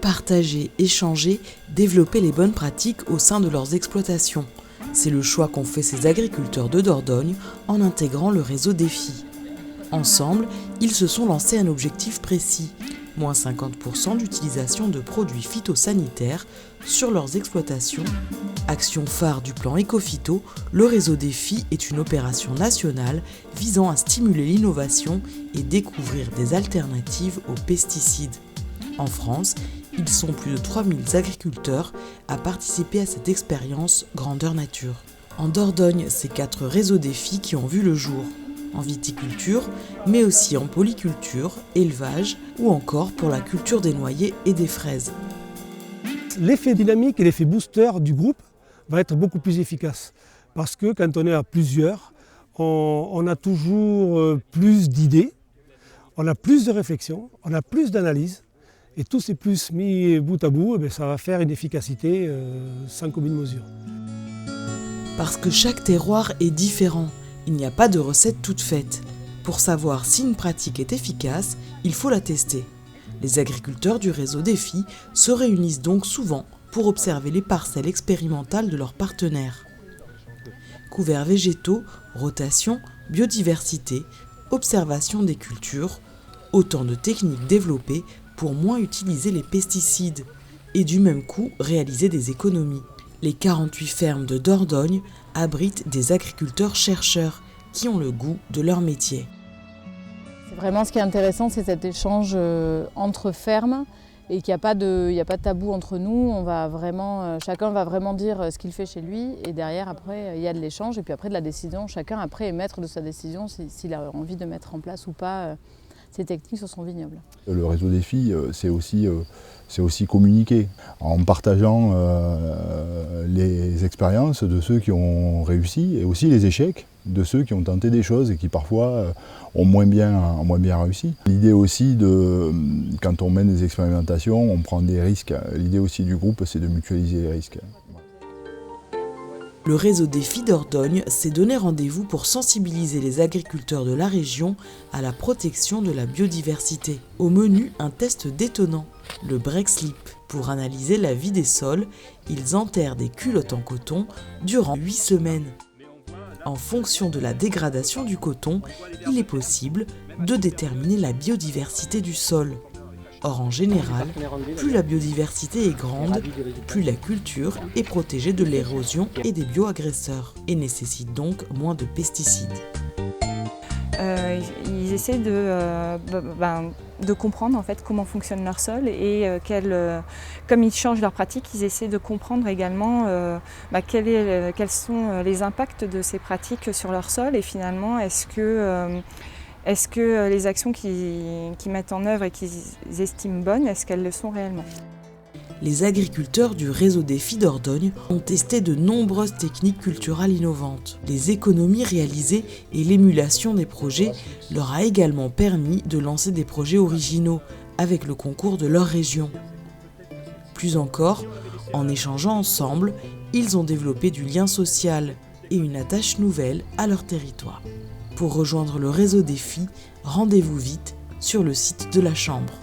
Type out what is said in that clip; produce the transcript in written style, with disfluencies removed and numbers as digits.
Partager, échanger, développer les bonnes pratiques au sein de leurs exploitations. C'est le choix qu'ont fait ces agriculteurs de Dordogne en intégrant le réseau Défi. Ensemble, ils se sont lancés un objectif précis, moins 50% d'utilisation de produits phytosanitaires sur leurs exploitations. Action phare du plan Écophyto, le réseau Défi est une opération nationale visant à stimuler l'innovation et découvrir des alternatives aux pesticides. En France, ils sont plus de 3000 agriculteurs à participer à cette expérience grandeur nature. En Dordogne, c'est 4 réseaux Défi qui ont vu le jour, en viticulture, mais aussi en polyculture, élevage ou encore pour la culture des noyers et des fraises. L'effet dynamique et l'effet booster du groupe va être beaucoup plus efficace parce que quand on est à plusieurs, on a toujours plus d'idées, on a plus de réflexion, on a plus d'analyse. Et tous ces plus mis bout à bout, ça va faire une efficacité sans commune mesure. Parce que chaque terroir est différent, il n'y a pas de recette toute faite. Pour savoir si une pratique est efficace, il faut la tester. Les agriculteurs du réseau Défi se réunissent donc souvent pour observer les parcelles expérimentales de leurs partenaires. Couverts végétaux, rotation, biodiversité, observation des cultures, autant de techniques développées pour moins utiliser les pesticides et du même coup réaliser des économies. Les 48 fermes de Dordogne abritent des agriculteurs-chercheurs qui ont le goût de leur métier. C'est vraiment ce qui est intéressant, c'est cet échange entre fermes et qu'il n'y a pas de tabou entre nous. Chacun va vraiment dire ce qu'il fait chez lui et derrière après il y a de l'échange et puis après de la décision. Chacun après est maître de sa décision s'il a envie de mettre en place ou pas ces techniques sur son vignoble. Le réseau Défi, c'est aussi communiquer en partageant les expériences de ceux qui ont réussi et aussi les échecs de ceux qui ont tenté des choses et qui parfois ont moins bien réussi. L'idée aussi quand on mène des expérimentations, on prend des risques. L'idée aussi du groupe, c'est de mutualiser les risques. Le réseau Défi Dordogne s'est donné rendez-vous pour sensibiliser les agriculteurs de la région à la protection de la biodiversité. Au menu, un test détonnant, le break slip. Pour analyser la vie des sols, ils enterrent des culottes en coton durant 8 semaines. En fonction de la dégradation du coton, il est possible de déterminer la biodiversité du sol. Or, en général, plus la biodiversité est grande, plus la culture est protégée de l'érosion et des bioagresseurs et nécessite donc moins de pesticides. Ils essaient de comprendre en fait comment fonctionne leur sol et comme ils changent leur pratique, ils essaient de comprendre également quels sont les impacts de ces pratiques sur leur sol et finalement est-ce que les actions qu'ils mettent en œuvre et qu'ils estiment bonnes, est-ce qu'elles le sont réellement ? Les agriculteurs du réseau Défi Dordogne ont testé de nombreuses techniques culturales innovantes. Les économies réalisées et l'émulation des projets leur a également permis de lancer des projets originaux avec le concours de leur région. Plus encore, en échangeant ensemble, ils ont développé du lien social et une attache nouvelle à leur territoire. Pour rejoindre le réseau Défi, rendez-vous vite sur le site de la Chambre.